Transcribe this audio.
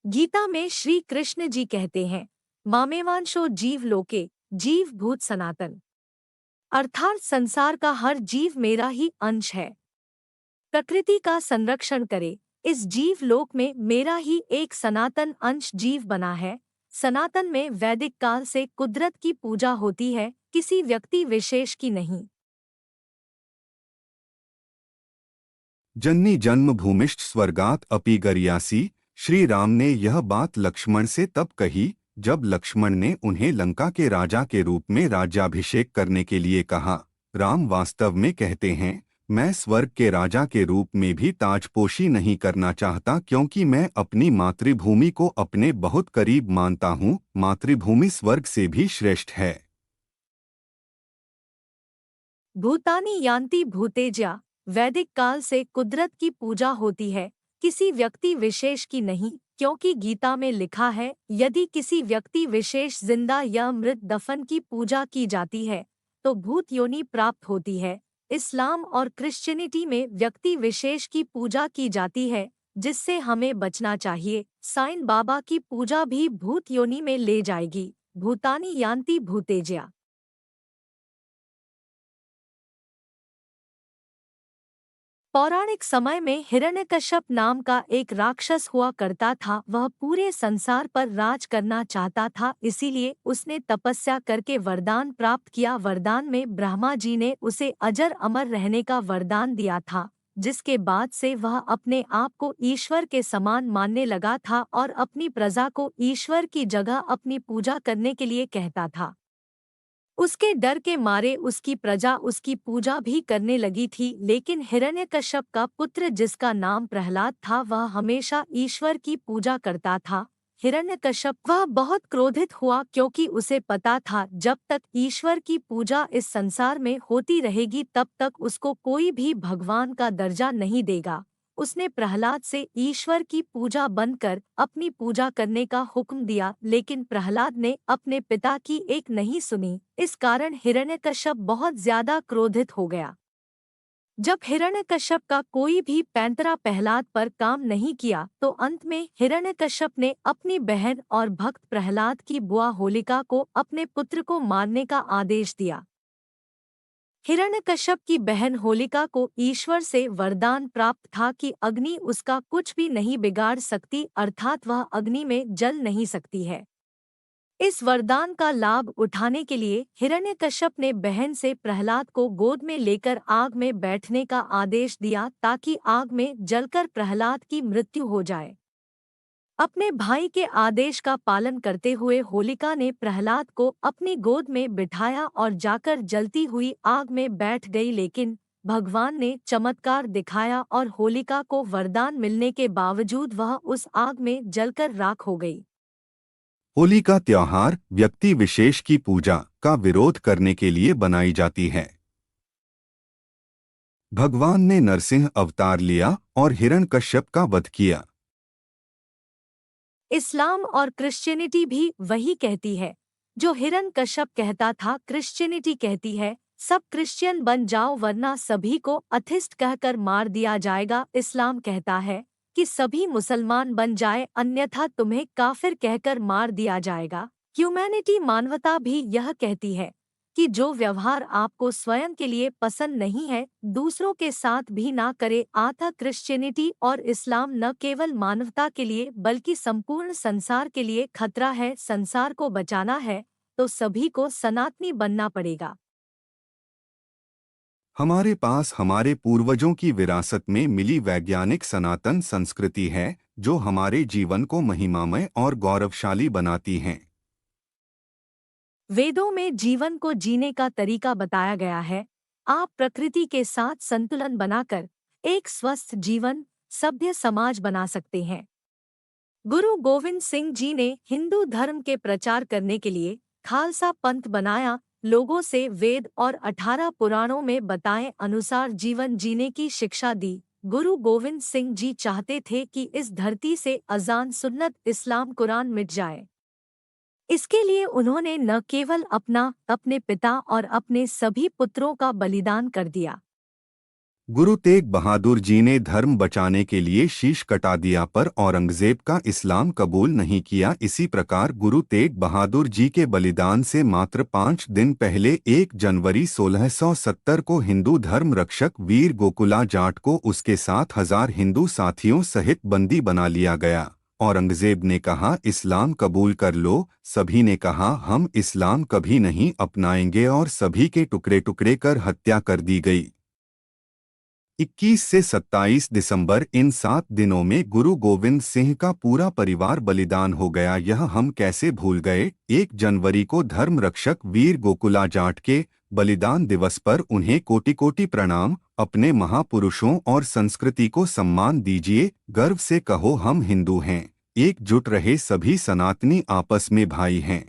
गीता में श्री कृष्ण जी कहते हैं, मामेवांशो जीव लोके, जीव भूत सनातन। अर्थात संसार का हर जीव मेरा ही अंश है। प्रकृति का संरक्षण करे, इस जीव लोक में मेरा ही एक सनातन अंश जीव बना है। सनातन में वैदिक काल से कुदरत की पूजा होती है, किसी व्यक्ति विशेष की नहीं। जन्नी जन्मभूमिश्च स्वर्गात् अपि गरीयसी। श्री राम ने यह बात लक्ष्मण से तब कही जब लक्ष्मण ने उन्हें लंका के राजा के रूप में राज्याभिषेक करने के लिए कहा। राम वास्तव में कहते हैं, मैं स्वर्ग के राजा के रूप में भी ताजपोशी नहीं करना चाहता, क्योंकि मैं अपनी मातृभूमि को अपने बहुत करीब मानता हूँ। मातृभूमि स्वर्ग से भी श्रेष्ठ है। भूतानि यान्ति भूतेज्या। वैदिक काल से कुदरत की पूजा होती है, किसी व्यक्ति विशेष की नहीं, क्योंकि गीता में लिखा है, यदि किसी व्यक्ति विशेष जिंदा या मृत दफन की पूजा की जाती है तो भूत योनि प्राप्त होती है। इस्लाम और क्रिश्चियनिटी में व्यक्ति विशेष की पूजा की जाती है, जिससे हमें बचना चाहिए। साईं बाबा की पूजा भी भूत योनि में ले जाएगी। भूतानि यान्ति भूतेज्या। पौराणिक समय में हिरण्यकश्यप नाम का एक राक्षस हुआ करता था। वह पूरे संसार पर राज करना चाहता था, इसीलिए उसने तपस्या करके वरदान प्राप्त किया। वरदान में ब्रह्मा जी ने उसे अजर अमर रहने का वरदान दिया था, जिसके बाद से वह अपने आप को ईश्वर के समान मानने लगा था और अपनी प्रजा को ईश्वर की जगह अपनी पूजा करने के लिए कहता था। उसके डर के मारे उसकी प्रजा उसकी पूजा भी करने लगी थी, लेकिन हिरण्यकश्यप का पुत्र जिसका नाम प्रहलाद था, वह हमेशा ईश्वर की पूजा करता था। हिरण्यकश्यप वह बहुत क्रोधित हुआ, क्योंकि उसे पता था जब तक ईश्वर की पूजा इस संसार में होती रहेगी तब तक उसको कोई भी भगवान का दर्जा नहीं देगा। उसने प्रहलाद से ईश्वर की पूजा बंद कर अपनी पूजा करने का हुक्म दिया, लेकिन प्रहलाद ने अपने पिता की एक नहीं सुनी। इस कारण हिरण्यकश्यप बहुत ज्यादा क्रोधित हो गया। जब हिरण्यकश्यप का कोई भी पैंतरा प्रहलाद पर काम नहीं किया तो अंत में हिरण्यकश्यप ने अपनी बहन और भक्त प्रहलाद की बुआ होलिका को अपने पुत्र को मारने का आदेश दिया। हिरण्यकश्यप की बहन होलिका को ईश्वर से वरदान प्राप्त था कि अग्नि उसका कुछ भी नहीं बिगाड़ सकती, अर्थात वह अग्नि में जल नहीं सकती है। इस वरदान का लाभ उठाने के लिए हिरण्यकश्यप ने बहन से प्रहलाद को गोद में लेकर आग में बैठने का आदेश दिया, ताकि आग में जलकर प्रहलाद की मृत्यु हो जाए। अपने भाई के आदेश का पालन करते हुए होलिका ने प्रहलाद को अपनी गोद में बिठाया और जाकर जलती हुई आग में बैठ गई, लेकिन भगवान ने चमत्कार दिखाया और होलिका को वरदान मिलने के बावजूद वह उस आग में जलकर राख हो गई। होली का त्योहार व्यक्ति विशेष की पूजा का विरोध करने के लिए बनाई जाती है। भगवान ने नरसिंह अवतार लिया और हिरण्यकश्यप का वध किया। इस्लाम और क्रिश्चियनिटी भी वही कहती है जो हिरण्यकश्यप कहता था। क्रिश्चियनिटी कहती है, सब क्रिश्चियन बन जाओ वरना सभी को अथिस्ट कहकर मार दिया जाएगा। इस्लाम कहता है कि सभी मुसलमान बन जाए, अन्यथा तुम्हें काफिर कहकर मार दिया जाएगा। ह्यूमैनिटी मानवता भी यह कहती है कि जो व्यवहार आपको स्वयं के लिए पसंद नहीं है, दूसरों के साथ भी ना करे। अतः क्रिश्चियनिटी और इस्लाम न केवल मानवता के लिए बल्कि संपूर्ण संसार के लिए खतरा है। संसार को बचाना है तो सभी को सनातनी बनना पड़ेगा। हमारे पास हमारे पूर्वजों की विरासत में मिली वैज्ञानिक सनातन संस्कृति है, जो हमारे जीवन को महिमामय और गौरवशाली बनाती हैं। वेदों में जीवन को जीने का तरीका बताया गया है। आप प्रकृति के साथ संतुलन बनाकर एक स्वस्थ जीवन, सभ्य समाज बना सकते हैं। गुरु गोविंद सिंह जी ने हिंदू धर्म के प्रचार करने के लिए खालसा पंथ बनाया, लोगों से वेद और 18 पुराणों में बताए अनुसार जीवन जीने की शिक्षा दी। गुरु गोविंद सिंह जी चाहते थे कि इस धरती से अजान, सुन्नत, इस्लाम, कुरान मिट जाए। इसके लिए उन्होंने न केवल अपने पिता और अपने सभी पुत्रों का बलिदान कर दिया, गुरु तेग बहादुर जी ने धर्म बचाने के लिए शीश कटा दिया पर औरंगजेब का इस्लाम कबूल नहीं किया। इसी प्रकार गुरु तेग बहादुर जी के बलिदान से मात्र 5 दिन पहले 1 जनवरी 1670 को हिंदू धर्म रक्षक वीर गोकुला जाट को उसके 7,000 हिंदू साथियों सहित बंदी बना लिया गया। औरंगजेब ने कहा, इस्लाम कबूल कर लो। सभी ने कहा, हम इस्लाम कभी नहीं अपनाएंगे और सभी के टुकड़े टुकड़े कर हत्या कर दी गई। 21 से 27 दिसंबर इन 7 दिनों में गुरु गोविंद सिंह का पूरा परिवार बलिदान हो गया। यह हम कैसे भूल गए। 1 जनवरी को धर्म रक्षक वीर गोकुला जाट के बलिदान दिवस पर उन्हें कोटि कोटि प्रणाम। अपने महापुरुषों और संस्कृति को सम्मान दीजिए। गर्व से कहो, हम हिंदू हैं। एकजुट रहे, सभी सनातनी आपस में भाई हैं।